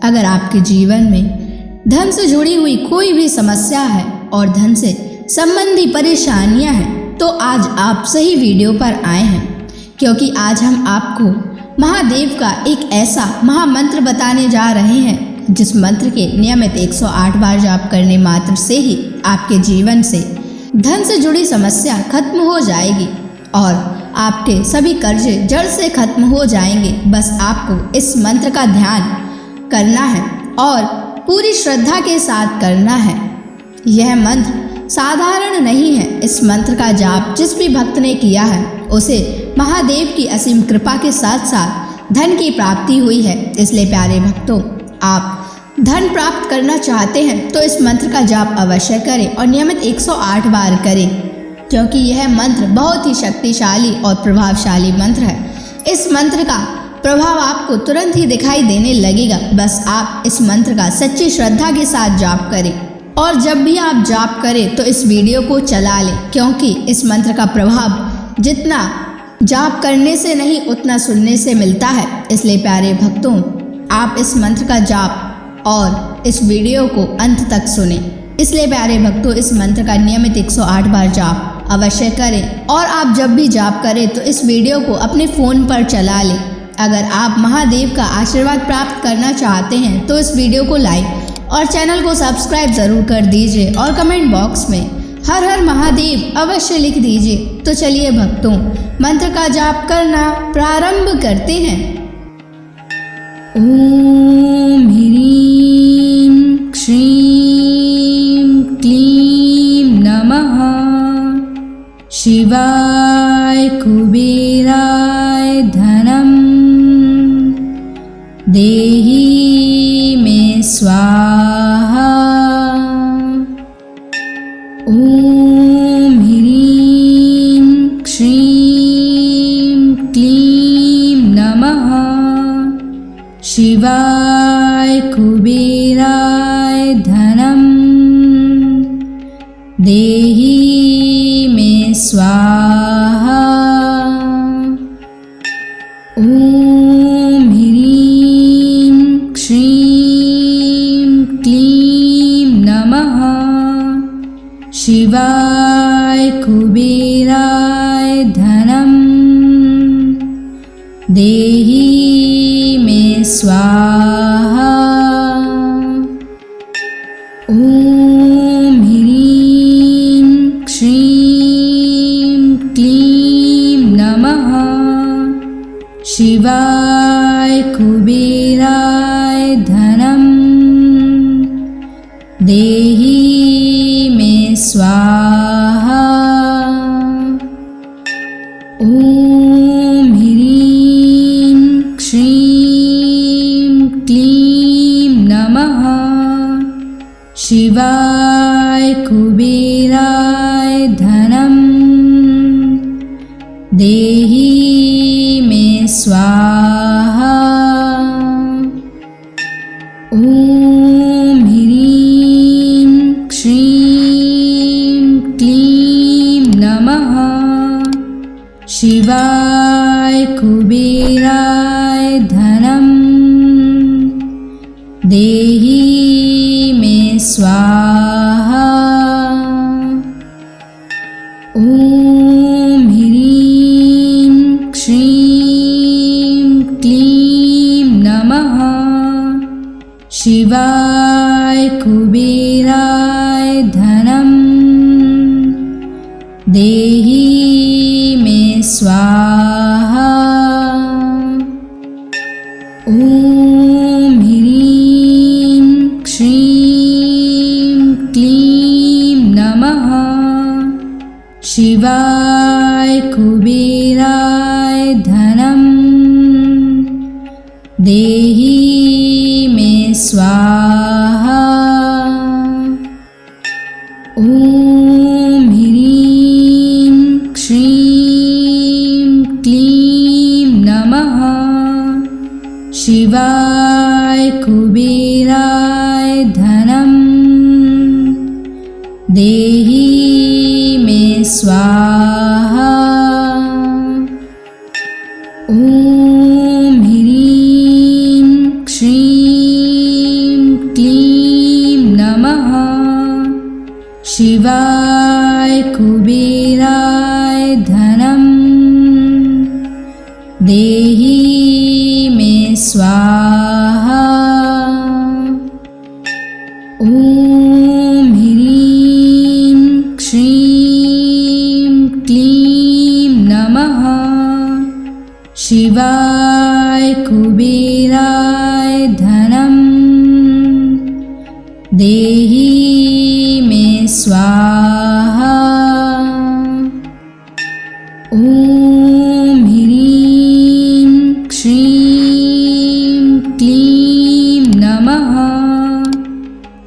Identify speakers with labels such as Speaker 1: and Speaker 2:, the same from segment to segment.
Speaker 1: अगर आपके जीवन में धन से जुड़ी हुई कोई भी समस्या है और धन से संबंधी परेशानियां हैं तो आज आप सही वीडियो पर आए हैं, क्योंकि आज हम आपको महादेव का एक ऐसा महामंत्र बताने जा रहे हैं जिस मंत्र के नियमित 108 बार जाप करने मात्र से ही आपके जीवन से धन से जुड़ी समस्या खत्म हो जाएगी और आपके सभी कर्जे जड़ से खत्म हो जाएंगे। बस आपको इस मंत्र का ध्यान करना है और पूरी श्रद्धा के साथ करना है। यह मंत्र साधारण नहीं है। इस मंत्र का जाप जिस भी भक्त ने किया है उसे महादेव की असीम कृपा के साथ साथ धन की प्राप्ति हुई है। इसलिए प्यारे भक्तों, आप धन प्राप्त करना चाहते हैं तो इस मंत्र का जाप अवश्य करें और नियमित 108 बार करें, क्योंकि यह मंत्र बहुत ही शक्तिशाली और प्रभावशाली मंत्र है। इस मंत्र का प्रभाव आपको तुरंत ही दिखाई देने लगेगा। बस आप इस मंत्र का सच्ची श्रद्धा के साथ जाप करें और जब भी आप जाप करें तो इस वीडियो को चला लें, क्योंकि इस मंत्र का प्रभाव जितना जाप करने से नहीं उतना सुनने से मिलता है। इसलिए प्यारे भक्तों, आप इस मंत्र का जाप और इस वीडियो को अंत तक सुने। इसलिए प्यारे भक्तों, इस मंत्र का नियमित 108 बार जाप अवश्य करें और आप जब भी जाप करें तो इस वीडियो को अपने फ़ोन पर चला लें। अगर आप महादेव का आशीर्वाद प्राप्त करना चाहते हैं तो इस वीडियो को लाइक और चैनल को सब्सक्राइब ज़रूर कर दीजिए और कमेंट बॉक्स में हर हर महादेव अवश्य लिख दीजिए। तो चलिए भक्तों, मंत्र का जाप करना प्रारंभ करते हैं। ओम ह्रीं श्रीं क्लीं नमः शिवाय कुबेराय धनम देहि मे स्वाहा। ओम ह्रीं श्रीं क्लीं नमः शिवाय कुबेराय धनम देहि मे स्वाहा। ओम ह्रीं श्रीं क्लीं नमः शिवाय कुबेराय धनम देहि मे स्वाहा। ओम ह्रीं श्रीं क्लीं नमः शिवाय कुबेराय धनम देहि मे स्वाहा। ओम ह्रीं श्रीं क्लीं नमः शिवाय कुबेराय धनम देहि मे स्वाहा। ओम ह्रीं श्रीं क्लीं नमः शिवाय कुबेराय धनम देहि मे स्वाहा। ओम ह्रीं श्रीं क्लीं नमः शिवाय कुबेराय धनम देहि मे स्वाहा। ओम ह्रीं श्रीं क्लीं नमः शिवाय कुबेराय धनम देहि मे स्वाहा। ओम ह्रीं श्रीं क्लीं नमः शिवाय कुबेराय धनम देहि मे स्वाहा। ओम ह्रीं श्रीं कुबेराय धनं देहि मे स्वाहा। ॐ ह्रीं श्रीं क्लीं नमः शिवाय कुबेराय धनं देहि मे स्वाहा। ॐ ह्रीं श्रीं क्लीं नमः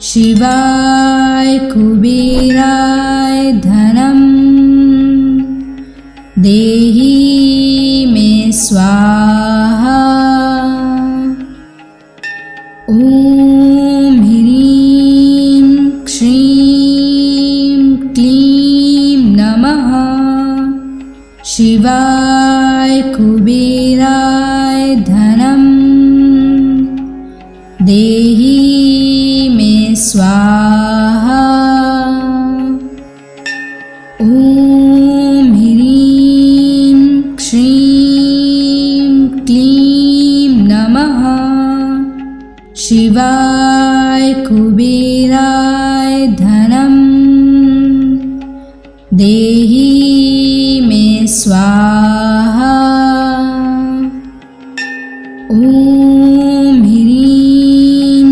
Speaker 1: शिवाय कुबेराय धनं देहि मे स्वाहा। ॐ ह्रीं श्रीं क्लीं नमः शिवाय कुबेराय धनं देहि मे स्वाहा। ॐ ह्रीं श्रीं क्लीं नमः शिवाय कुबेराय धनं देहि मे स्वाहा। ॐ ह्रीं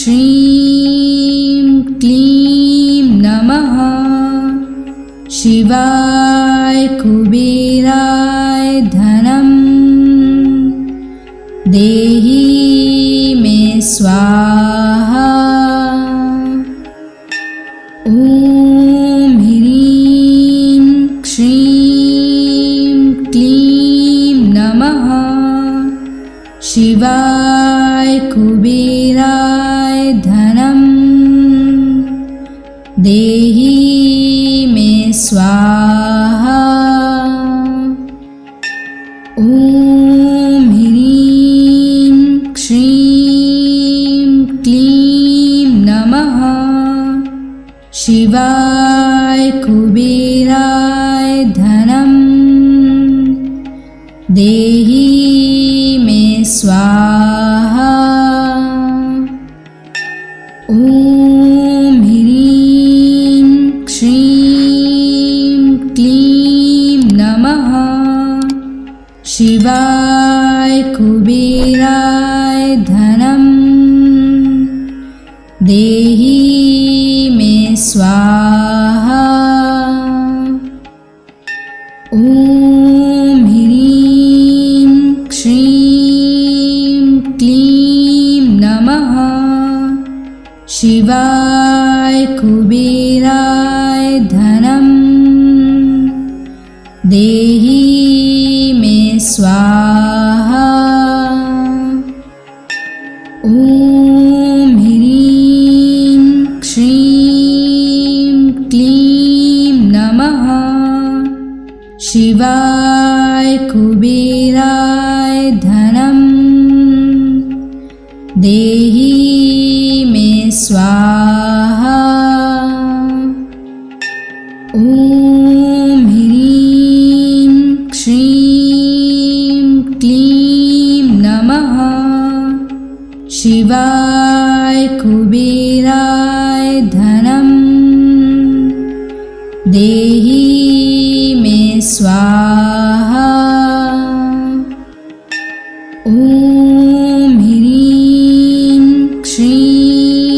Speaker 1: श्रीं क्लीं नमः शिवाय कुबेराय धनं देहि मे स्वाहा। ॐ ह्रीं श्रीं क्लीं नमः शिवाय कुबेराय धनं देहि मे स्वाहा। ॐ ह्रीं श्रीं क्लीं नमः शिवाय कुबेराय धनं देहि मे स्वाहा। ॐ ह्रीं श्रीं क्लीं नमः शिवाय कुबेराय धनं देहि मे स्वाहा। ॐ ह्रीं श्रीं क्लीं नमः शिवाय कुबेराय धनं देहि मे स्वाहा। ॐ ह्रीं श्रीं क्लीं नमः शिवाय कुबेराय धनं देहि मे स्वाहा। ॐ ह्रीं श्रीं क्लीं नमः शिवाय कुबेराय धनं देहि मे स्वाहा। ॐ ह्रीं श्रीं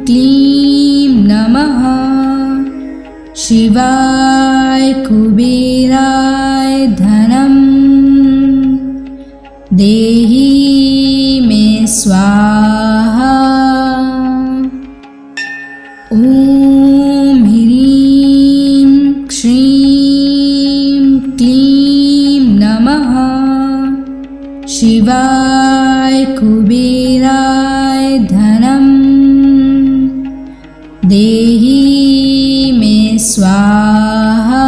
Speaker 1: क्लीं नमः शिवाय कुबेराय धनं देहि मे स्वाहा। ॐ ह्रीं श्रीं क्लीं नमः शिवाय कुबेराय धनं देहि मे स्वाहा।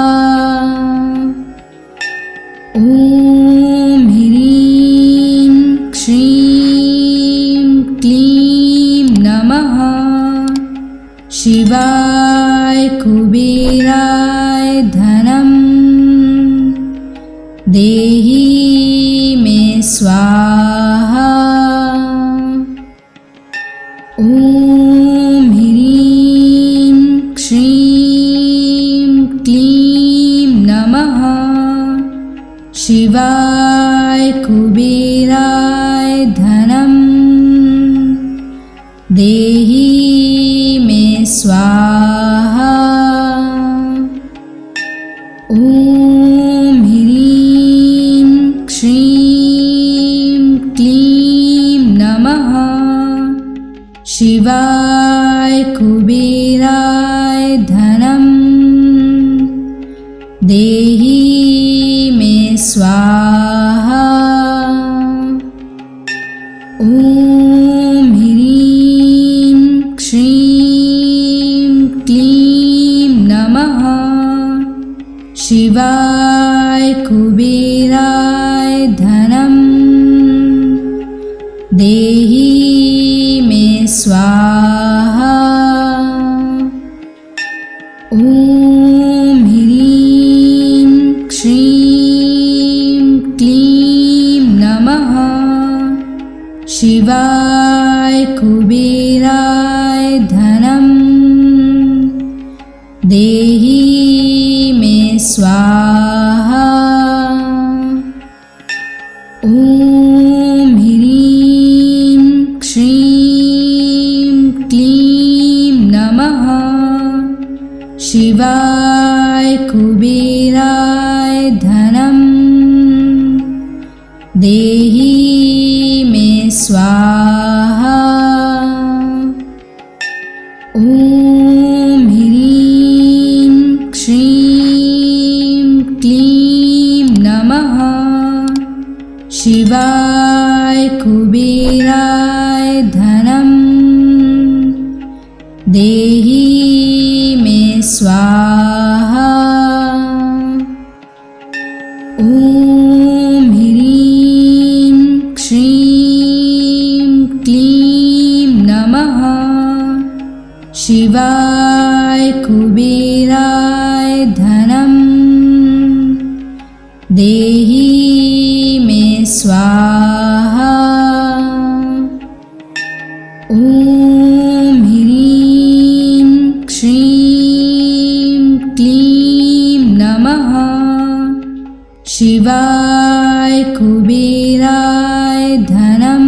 Speaker 1: ॐ ह्रीं श्रीं क्लीं नमः शिवाय कुबेराय धनं देहि मे स्वाहा। ॐ ह्रीं श्रीं क्लीं नमः शिवाय कुबेराय धनं देहि मे स्वाहा। ॐ ह्रीं श्रीं क्लीं नमः शिवाय कुबेराय धनं देहि मे स्वाहा। ॐ ह्रीं श्रीं क्लीं नमः शिवाय कुबेराय धनं देहि मे स्वाहा। ॐ ह्रीं श्रीं क्लीं नमः शिवाय कुबेराय धनं देहि मे स्वाहा। ॐ ह्रीं श्रीं क्लीं नमः शिवाय कुबेराय धनं देहि मे स्वाहा। ॐ ह्रीं श्रीं क्लीं नमः शिवाय कुबेराय धनं देहि मे स्वाहा। ॐ ह्रीं श्रीं क्लीं नमः शिवाय कुबेराय धनं देहि मे स्वाहा। ॐ ह्रीं श्रीं क्लीं नमः शिवाय कुबेराय धनं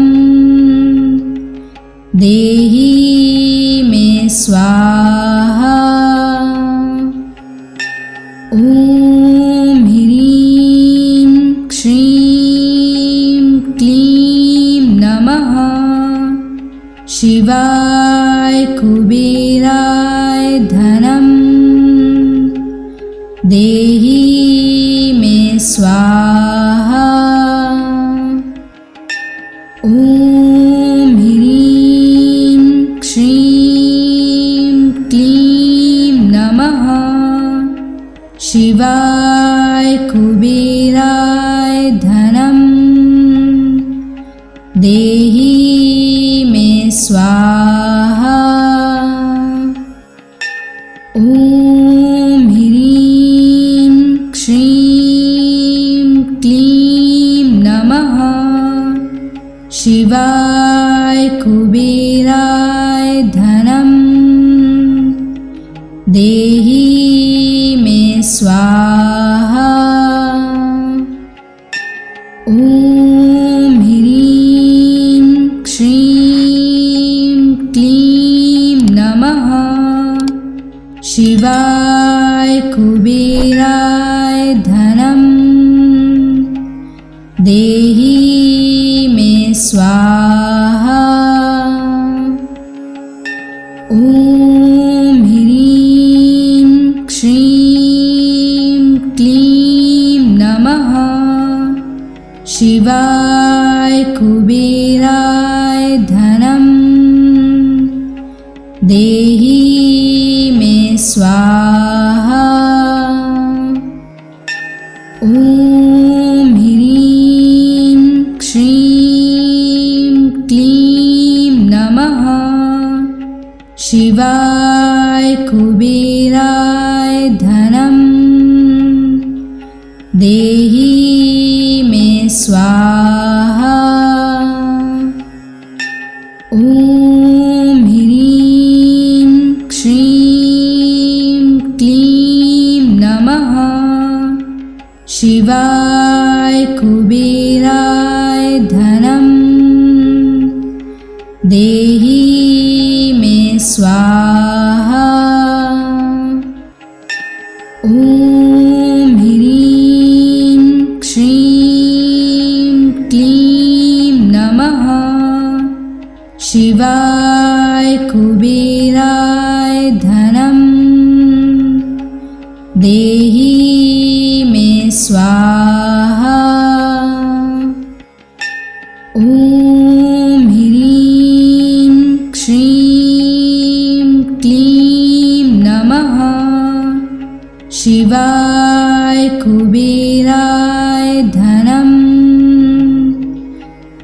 Speaker 1: देहि मे स्वाहा। ॐ ह्रीं श्रीं क्लीं नमः शिवाय कुबेराय धनं देहि मे स्वाहा। ॐ ह्रीं श्रीं क्लीं नमः शिवाय कुबेराय धनं देहि मे स्वाहा। ॐ ह्रीं श्रीं क्लीं नमः शिवाय कुबेराय धनं देहि मे स्वाहा। ॐ ह्रीं श्रीं क्लीं नमः शिवाय कुबेराय धनं देहि मे स्वाहा। ॐ ह्रीं श्रीं क्लीं नमः शिवाय कुबेराय धनं देहि मे स्वाहा। ॐ ह्रीं श्रीं क्लीं नमः शिवाय कुबेराय धनं देहि मे स्वाहा। ॐ ह्रीं श्रीं क्लीं नमः शिवाय कुबेराय धनं देहि मे स्वाहा। ॐ ह्रीं श्रीं क्लीं नमः शिवाय कुबेराय धनं देहि मे स्वाहा। ॐ ह्रीं श्रीं क्लीं नमः शिवाय कुबेराय धनं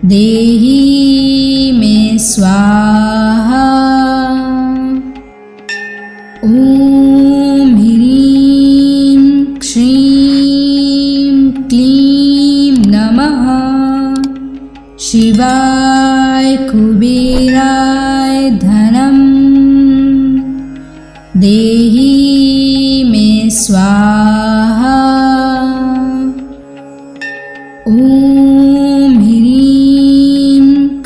Speaker 1: देहि मे स्वाहा। ॐ ह्रीं श्रीं क्लीं नमः शिवाय कुबेराय धनं देहि मे स्वाहा। ॐ ह्रीं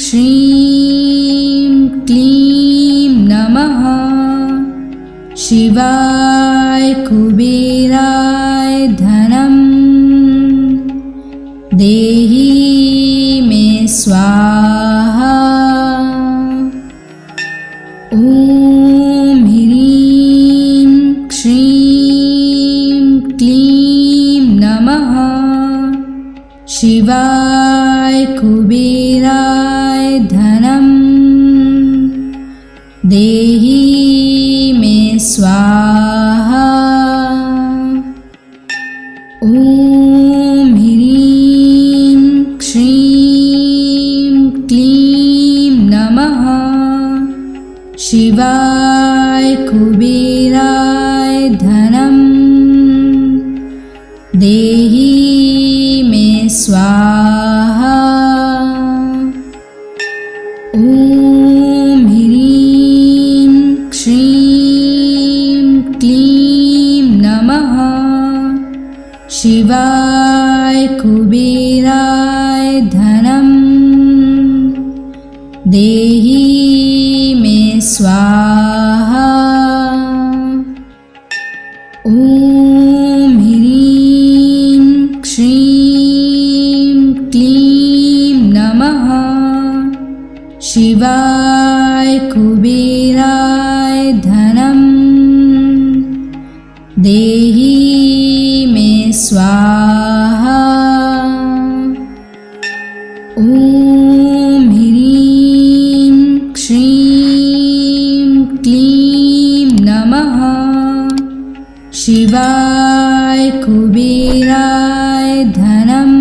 Speaker 1: श्रीं क्लीं नमः शिवाय कुबेराय धनं देहि मे स्वाहा। ॐ ह्रीं श्रीं क्लीं नमः शिवाय कुबेराय धनं देहि मे स्वाहा। ॐ ह्रीं श्रीं क्लीं नमः शिवाय कुबेराय धनं देहि मे स्वाहा। ॐ ह्रीं श्रीं क्लीं नमः शिवाय कुबेराय धनं देहि मे स्वाहा। ॐ ह्रीं श्रीं क्लीं नमः शिवाय कुबेराय धनं देहि मे स्वाहा। ॐ ह्रीं श्रीं क्लीं नमः शिवाय कुबेराय धनं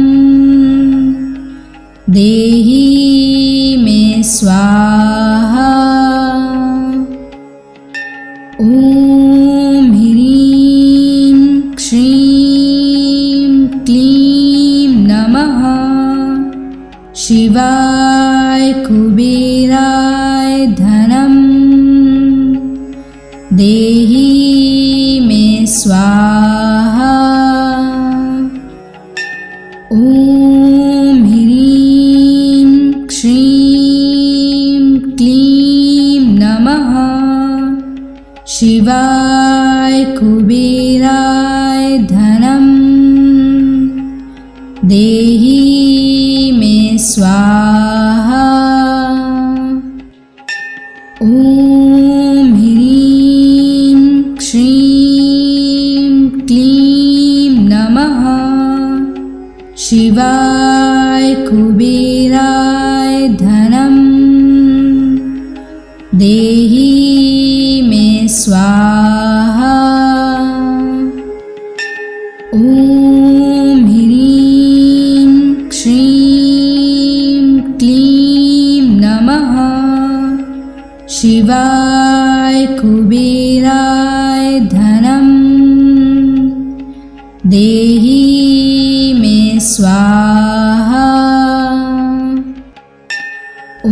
Speaker 1: देहि मे स्वाहा। ॐ ह्रीं श्रीं क्लीं नमः शिवाय कुबेराय धनं देहि मे स्वाहा। ॐ ह्रीं श्रीं क्लीं नमः शिवाय कुबेराय धनं देहि मे स्वाहा। ॐ ह्रीं श्रीं क्लीं नमः शिवाय कुबेराय धनं देहि मे स्वाहा। ॐ ह्रीं श्रीं क्लीं नमः शिवाय कुबेराय धनं देहि मे स्वाहा। ॐ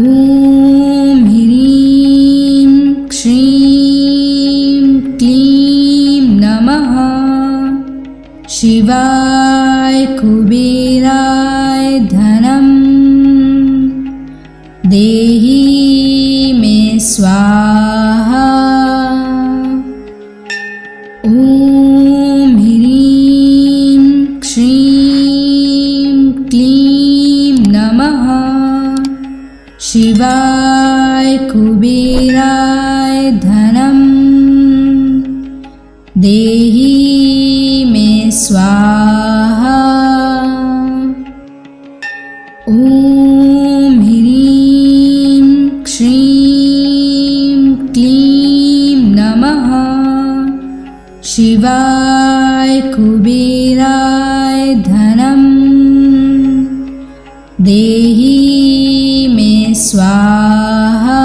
Speaker 1: ह्रीं श्रीं क्लीं नमः शिवाय कुबेराय धनं देहि मे स्वाहा। ॐ ह्रीं श्रीं क्लीं नमः शिवाय कुबेराय धनं देहि मे स्वाहा। ॐ ह्रीं श्रीं क्लीं नमः शिवाय कुबेराय धनं देहि मे स्वाहा।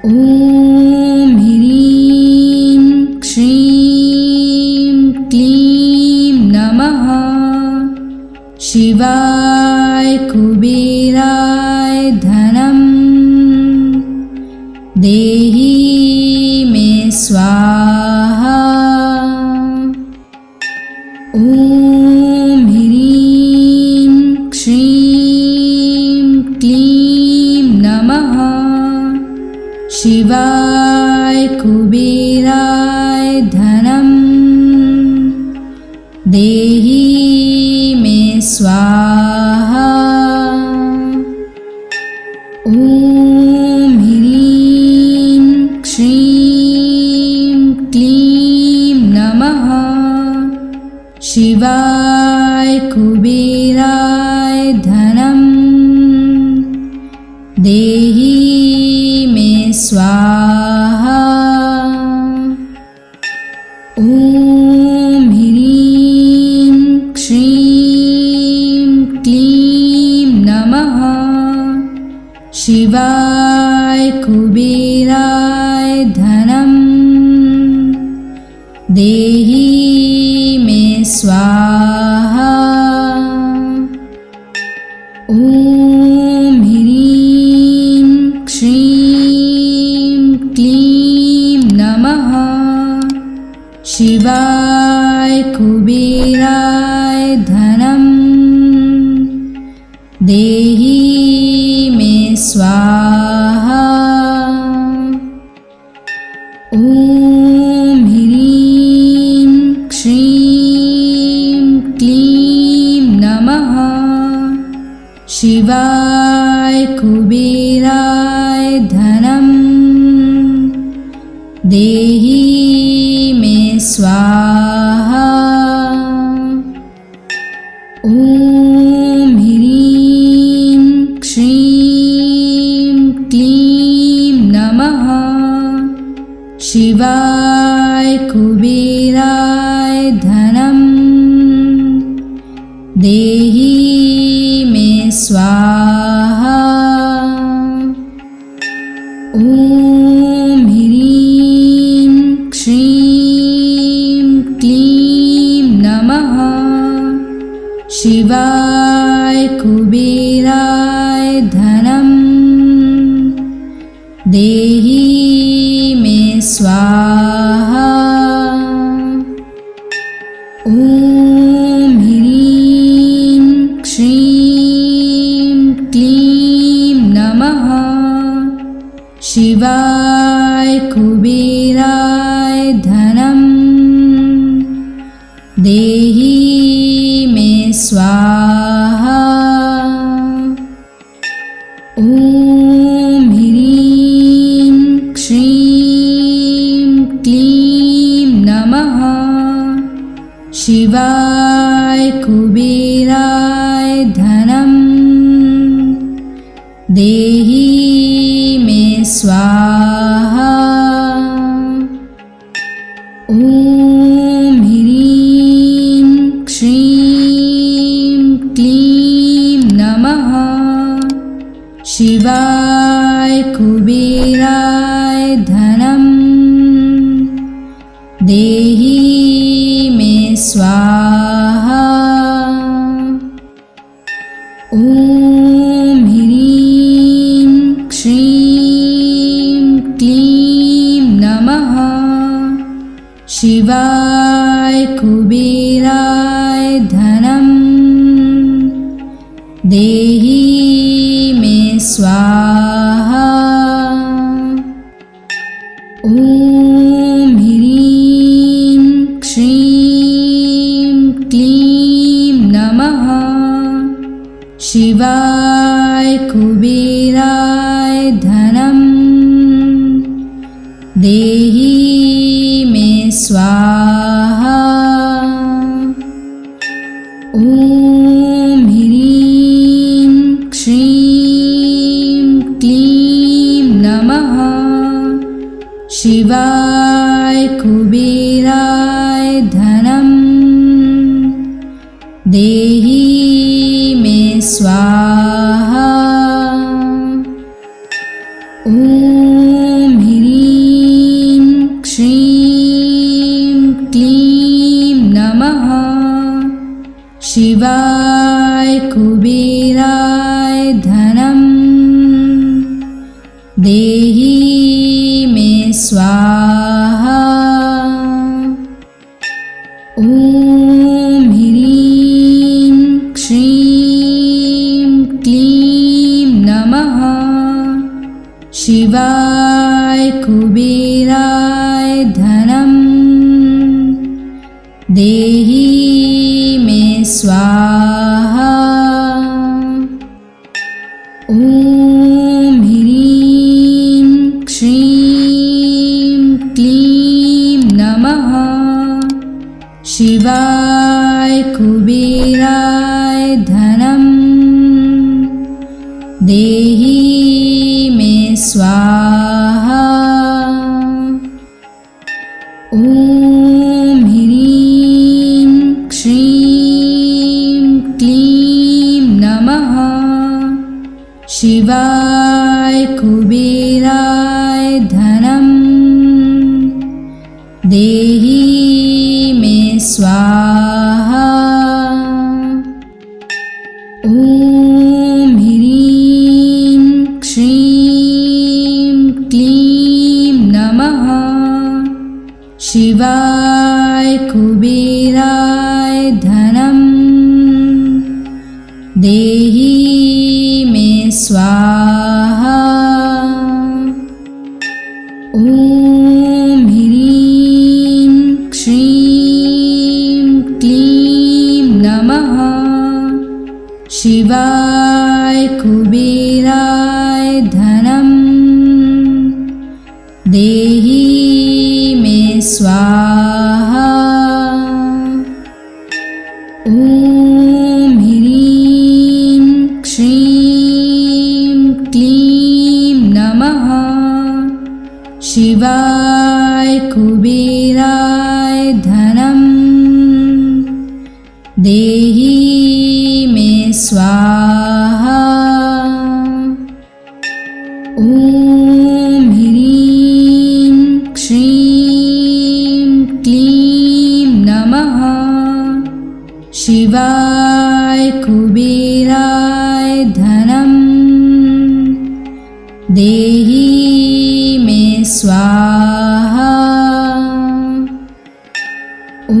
Speaker 1: ॐ ह्रीं श्रीं क्लीं नमः शिवाय कुबेराय धनं देहि मे स्वाहा। ॐ ह्रीं श्रीं क्लीं नमः शिवाय कुबेराय धनं देहि मे स्वाहा। ॐ ह्रीं श्रीं क्लीं नमः शिवाय कुबेराय धनं देहि मे स्वाहा। ॐ ह्रीं श्रीं क्लीं नमः शिवाय कुबेराय धनं देहि मे स्वाहा। ॐ ह्रीं श्रीं क्लीं नमः शिवाय कुबेराय धनं देहि मे स्वाहा। ॐ ह्रीं श्रीं क्लीं नमः शिवाय कुबेराय धनं देहि मे स्वाहा। ॐ ह्रीं श्रीं क्लीं नमः शिवाय कुबेराय धनं देहि मे स्वाहा। ॐ ह्रीं श्रीं क्लीं नमः शिवाय कुबेराय धनं देहि मे स्वाहा। ॐ ह्रीं श्रीं क्लीं नमः शिवाय कुबेराय धनं देहि मे स्वाहा। ॐ ह्रीं श्रीं क्लीं नमः शिवाय कुबेराय धनं देहि मे स्वाहा। ॐ ह्रीं श्रीं क्लीं नमः शिवाय कुबेराय धनं देहि देहि मे स्वाहा। ॐ ह्रीं श्रीं क्लीं नमः शिवाय कुबेराय धनं देहि मे स्वाहा। ॐ ह्रीं श्रीं क्लीं नमः शिवाय कुबेराय धनं देहि मे स्वाहा। ॐ ह्रीं श्रीं क्लीं नमः शिवाय कुबेराय धनं देहि मे स्वाहा। ॐ ह्रीं श्रीं क्लीं नमः शिवाय कुबेराय धनं देहि मे स्वाहा। ॐ ह्रीं श्रीं क्लीं नमः शिवाय कुबेराय धनं देहि मे स्वाहा। ॐ ह्रीं श्रीं क्लीं नमः शिवाय कुबेराय धनं देहि मे स्वाहा। ॐ ह्रीं श्रीं क्लीं नमः शिवाय कुबेराय धनं देहि मे स्वाहा। ॐ ह्रीं श्रीं क्लीं नमः शिवाय कुबेराय धनं देहि मे स्वाहा। ॐ ह्रीं श्रीं क्लीं नमः शिवाय कुबेराय धनं देहि मे स्वाहा। ॐ ह्रीं श्रीं क्लीं नमः शिवाय कुबेराय धनं देहि मे स्वाहा। ॐ ह्रीं श्रीं क्लीं नमः शिवाय कुबेराय धनं देहि मे स्वाहा। ॐ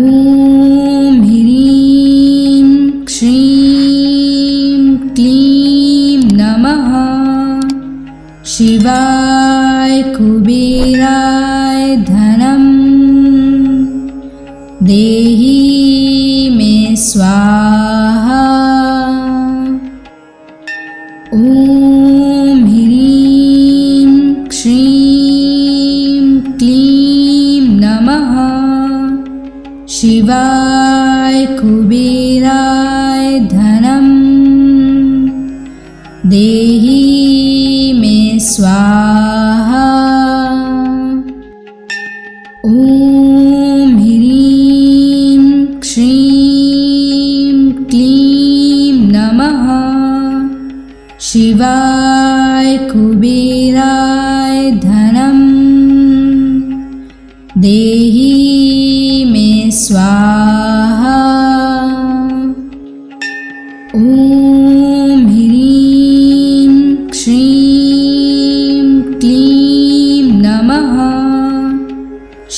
Speaker 1: ह्रीं श्रीं क्लीं नमः शिवाय कुबेराय धनं देहि मे स्वाहा। ॐ ह्रीं श्रीं क्लीं नमः शिवाय कुबेराय धनं देहि मे स्वाहा। ॐ ह्रीं श्रीं क्लीं नमः शिवाय कुबेराय धनं देहि मे स्वाहा। ॐ ह्रीं श्रीं क्लीं नमः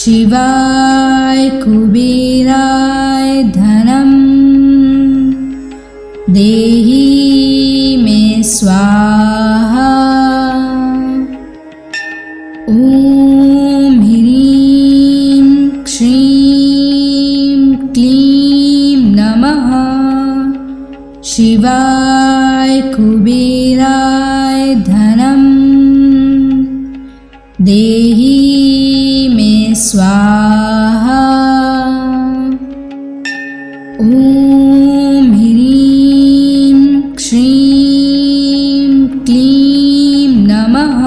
Speaker 1: शिवाय कुबेराय धनं देहि मे स्वाहा। ॐ ह्रीं श्रीं क्लीं नमः शिवाय कुबेराय धनं देहि मे स्वाहा। ॐ ह्रीं श्रीं क्लीं नमः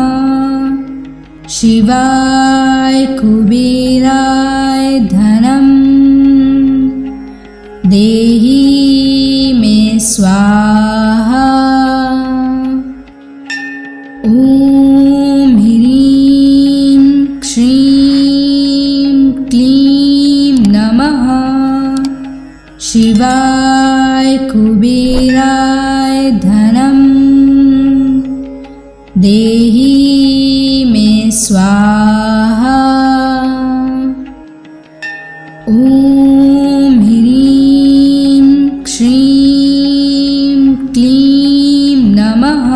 Speaker 1: शिवाय कुबेराय धनं देहि मे स्वाहा। ॐ ह्रीं श्रीं क्लीं नमः शिवाय कुबेराय धनं देहि मे स्वाहा। ॐ ह्रीं श्रीं क्लीं नमः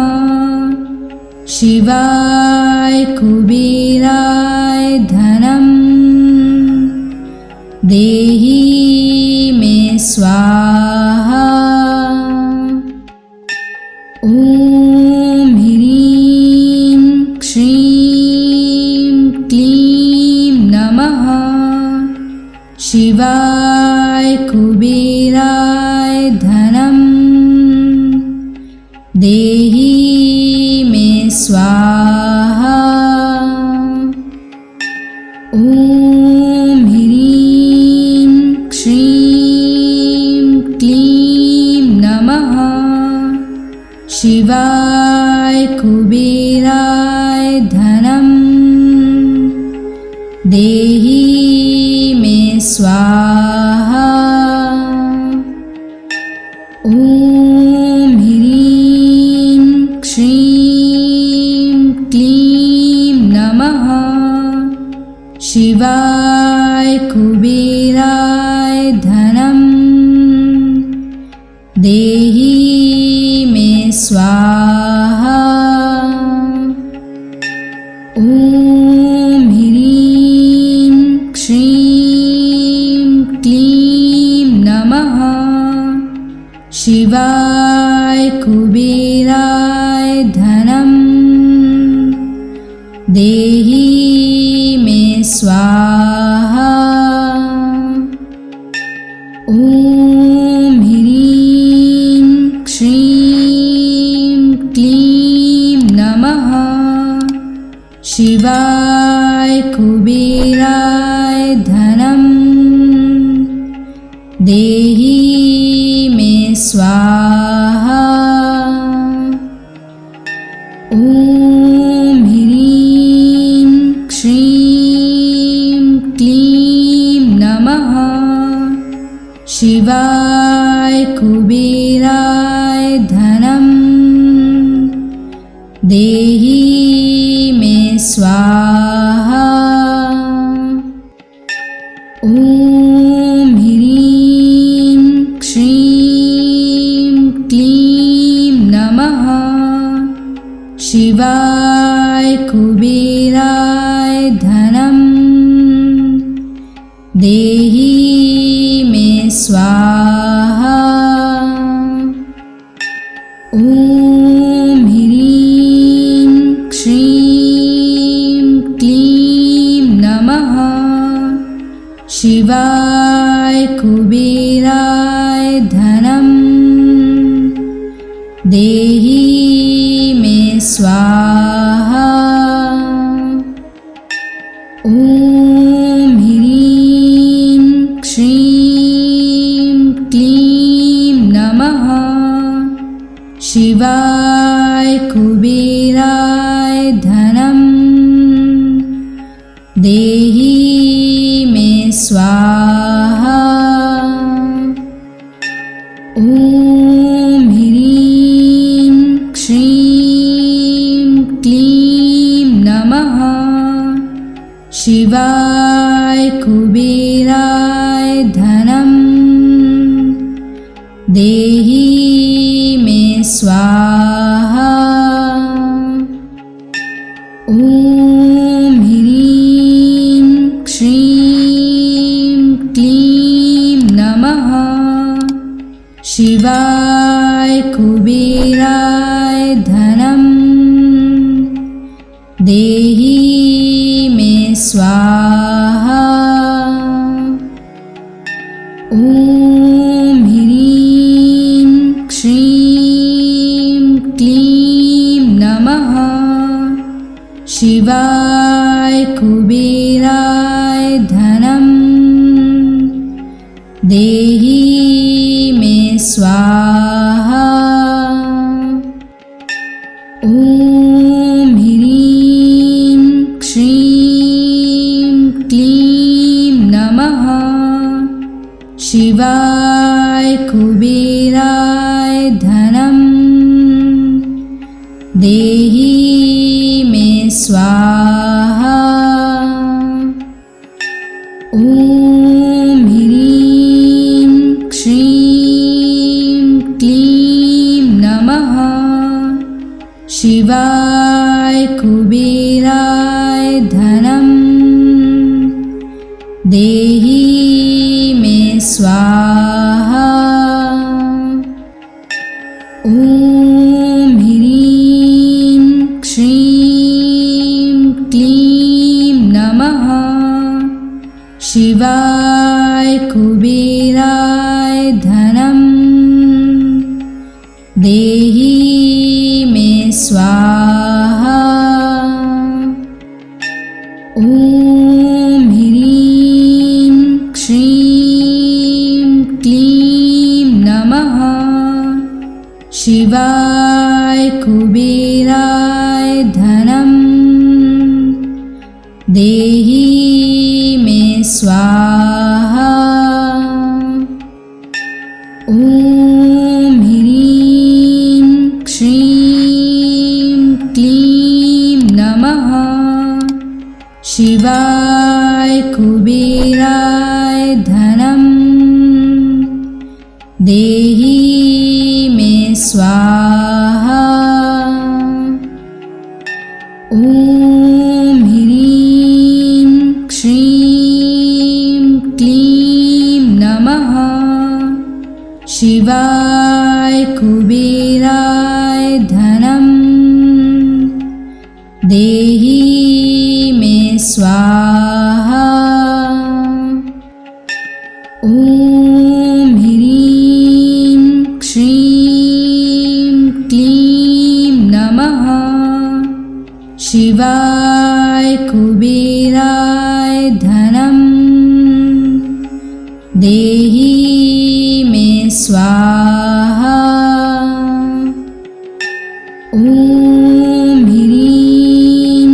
Speaker 1: शिवाय कुबेराय धनं देहि मे स्वाहा। ॐ ह्रीं श्रीं क्लीं नमः शिवाय कुबेराय धनं देहि मे स्वाहा। ॐ ह्रीं श्रीं क्लीं नमः शिवाय कुबेराय धनं देहि मे स्वाहा। ॐ ह्रीं श्रीं क्लीं नमः शिवाय कुबेराय धनं देहि मे स्वाहा। ॐ ह्रीं श्रीं क्लीं नमः शिवाय कुबेराय धनं देहि मे स्वाहा। ॐ ह्रीं श्रीं क्लीं नमः शिवाय कुबेराय धनं देहि मे स्वाहा। ॐ ह्रीं श्रीं क्लीं नमः शिवाय कुबेराय धनं देहि मे स्वाहा। ॐ ह्रीं श्रीं क्लीं नमः शिवाय कुबेराय धनं देहि मे स्वाहा। ॐ ह्रीं श्रीं क्लीं नमः शिवाय कुबेराय धनं देहि मे स्वाहा। ॐ ह्रीं श्रीं क्लीं नमः शिवाय कुबेराय धनं देहि मे स्वाहा। देहि मे स्वाहा। ॐ ह्रीं श्रीं क्लीं नमः शिवाय कुबेराय धनं देहि मे स्वाहा। ॐ ह्रीं श्रीं क्लीं नमः शिवाय कुबेराय धनं देहि मे स्वाहा। ॐ ह्रीं श्रीं क्लीं नमः शिवाय कुबेराय धनं देहि मे स्वाहा। ॐ ह्रीं श्रीं क्लीं नमः शिवाय कुबेराय धनं देहि मे स्वाहा। ॐ ह्रीं श्रीं क्लीं नमः शिवाय कुबेराय धनं देहि मे स्वाहा। ॐ ह्रीं श्रीं क्लीं नमः शिवाय कुबेराय धनं देहि मे स्वाहा। ॐ ह्रीं श्रीं क्लीं नमः शिवाय कुबेराय धनं देहि मे स्वाहा। ॐ ह्रीं श्रीं क्लीं नमः शिवाय कुबेराय धनं देहि मे स्वाहा। ॐ ह्रीं श्रीं क्लीं नमः शिवाय कुबेराय धनं देहि मे स्वाहा। ॐ ह्रीं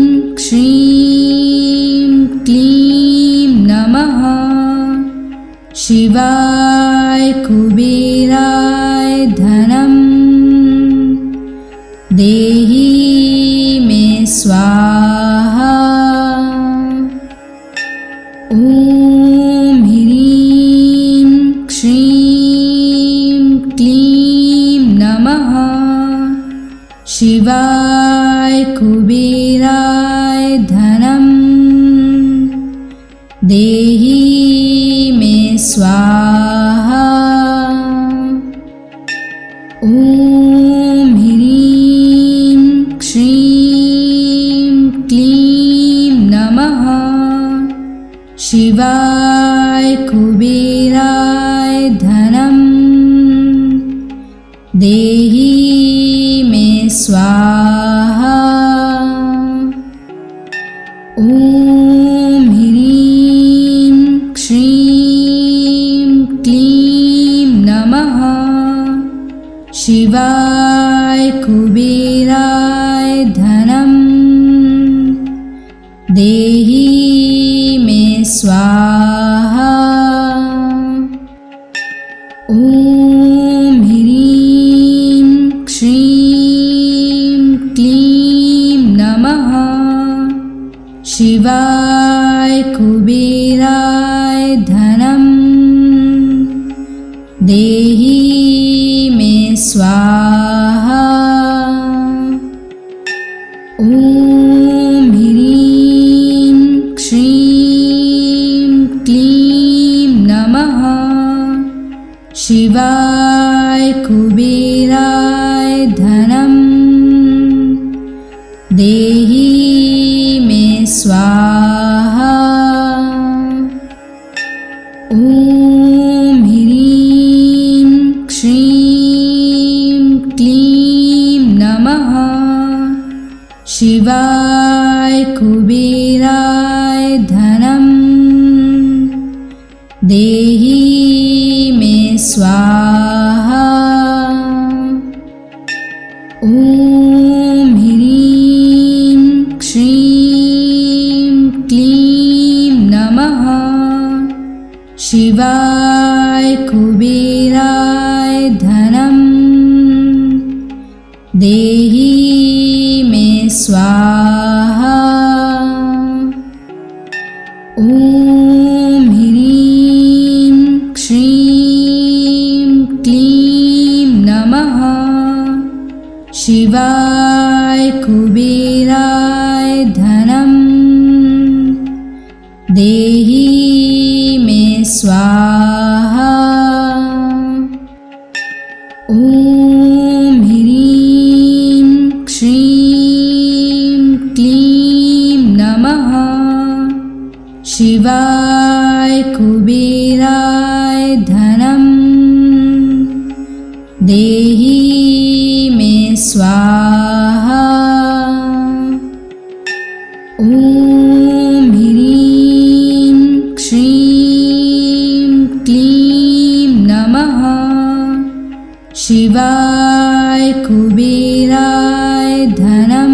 Speaker 1: श्रीं क्लीं नमः शिवाय कुबेराय धनं देहि मे स्वाहा। ॐ ह्रीं श्रीं क्लीं नमः शिवाय कुबेराय धनं देहि मे स्वाहा। ॐ ह्रीं श्रीं क्लीं नमः शिवाय कुबेराय धनं देहि मे स्वाहा। ॐ ह्रीं श्रीं क्लीं नमः शिवाय कुबेराय धनं देहि मे स्वाहा। ॐ ह्रीं श्रीं क्लीं नमः शिवाय कुबेराय धनं देहि मे स्वाहा। ॐ ह्रीं श्रीं क्लीं नमः शिवाय कुबेराय धनं देहि मे स्वाहा। ॐ ह्रीं श्रीं क्लीं नमः शिवाय कुबेराय धनं देहि मे स्वाहा। ॐ ह्रीं श्रीं क्लीं नमः शिवाय कुबेराय धनं देहि मे स्वाहा। ॐ ह्रीं श्रीं क्लीं नमः शिवाय कुबेराय धनं देहि मे स्वाहा। ॐ ह्रीं श्रीं क्लीं नमः शिवाय कुबेराय धनं देहि मे स्वाहा। ॐ ह्रीं श्रीं क्लीं नमः शिवाय कुबेराय धनं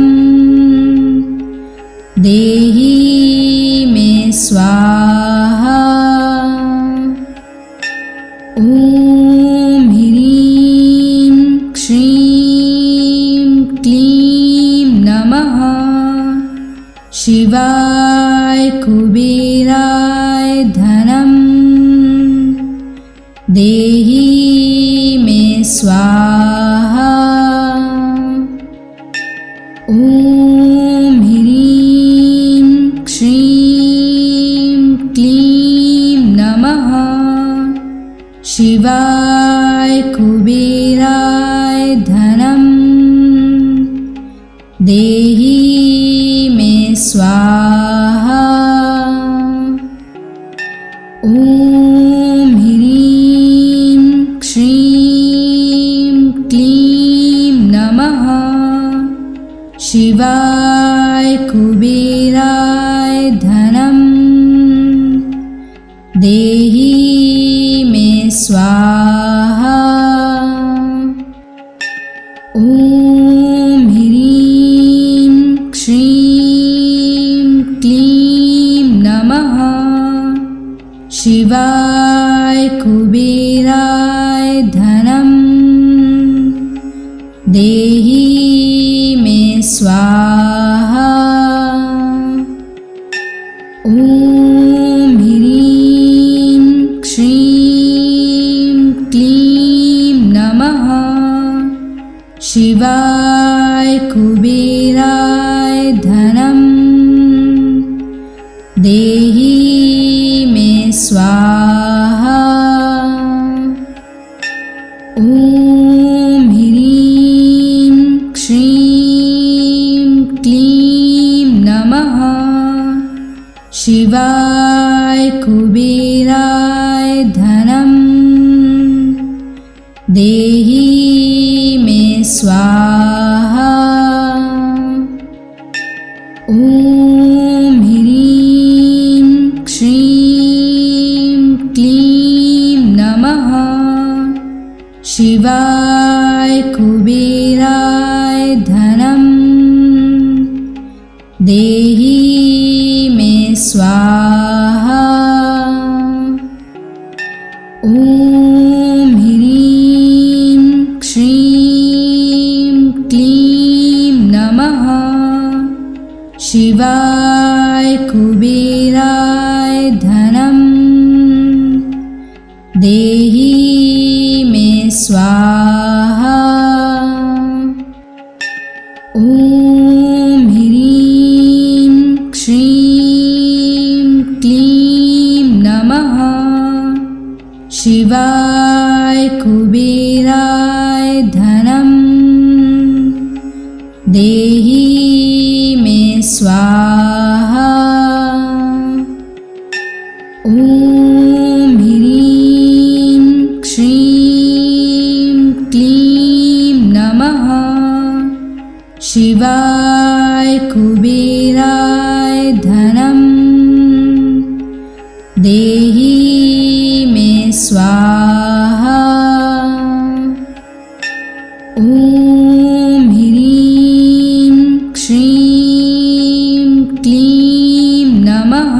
Speaker 1: देहि मे स्वाहा। ॐ ह्रीं श्रीं क्लीं नमः शिवाय कुबेराय धनं देहि मे स्वाहा। ॐ ह्रीं श्रीं क्लीं नमः शिवाय कुबेराय धनं देहि मे स्वाहा। ॐ ह्रीं श्रीं क्लीं नमः शिवाय कुबेराय धनं देहि मे स्वाहा। ॐ ह्रीं श्रीं क्लीं नमः शिवाय कुबेराय धनं देहि मे स्वाहा। ॐ ह्रीं श्रीं क्लीं नमः शिवाय कुबेराय धनं देहि मे स्वाहा। ॐ ह्रीं श्रीं क्लीं नमः शिवाय कुबेराय धनं देहि मे स्वाहा। ॐ ह्रीं श्रीं क्लीं नमः शिवाय कुबेराय धनं देहि मे स्वाहा। ॐ ह्रीं श्रीं क्लीं नमः शिवाय कुबेराय धनं देहि मे स्वाहा। ॐ ह्रीं श्रीं क्लीं नमः शिवाय कुबेराय धनं देहि मे स्वाहा। ॐ ह्रीं श्रीं क्लीं नमः शिवाय कुबेराय धनं देहि मे स्वाहा। ॐ ह्रीं श्रीं क्लीं नमः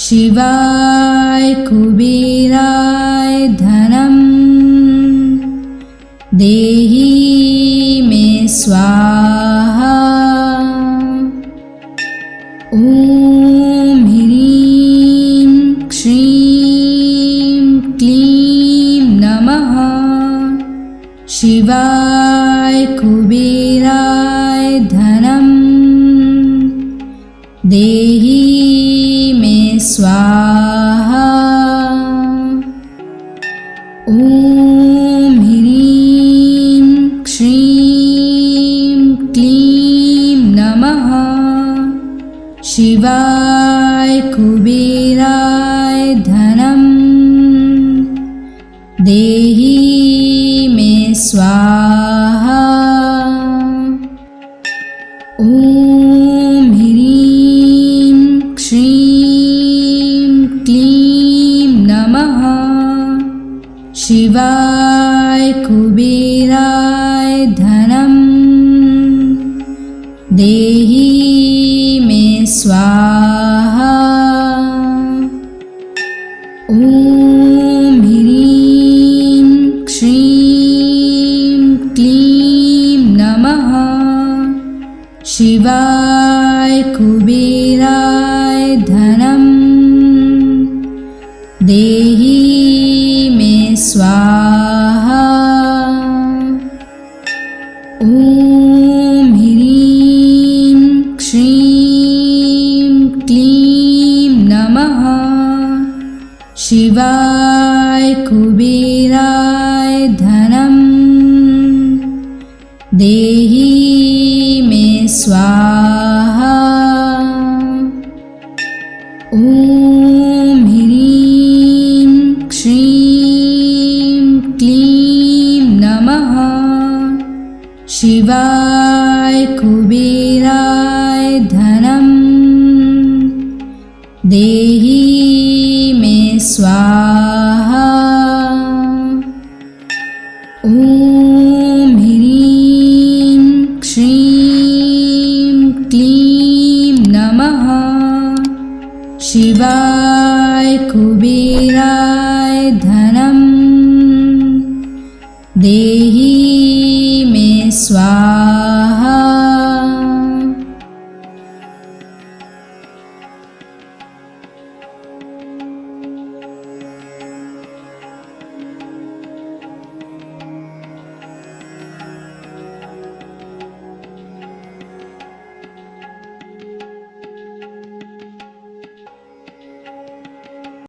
Speaker 1: शिवाय कुबेराय धनं देहि मे स्वाहा। ॐ ह्रीं श्रीं क्लीं नमः शिवाय कुबेराय धनं देहि मे स्वाहा। ॐ ह्रीं श्रीं क्लीं नमः शिवाय कुबेराय धनं देहि मे स्वाहा। ॐ ह्रीं श्रीं क्लीं नमः शिवाय कुबेराय धनं देहि मे स्वाहा। ॐ ह्रीं श्रीं क्लीं नमः शिवाय कुबेराय धनं देहि मे स्वाहा। ॐ ह्रीं श्रीं क्लीं नमः शिवाय कुबेराय धनं देहि मे स्वाहा। ॐ ह्रीं श्रीं क्लीं नमः शिवाय कुबेराय धनं देहि मे स्वाहा। ॐ ह्रीं श्रीं क्लीं नमः शिवाय कुबेराय धनं देहि मे स्वाहा।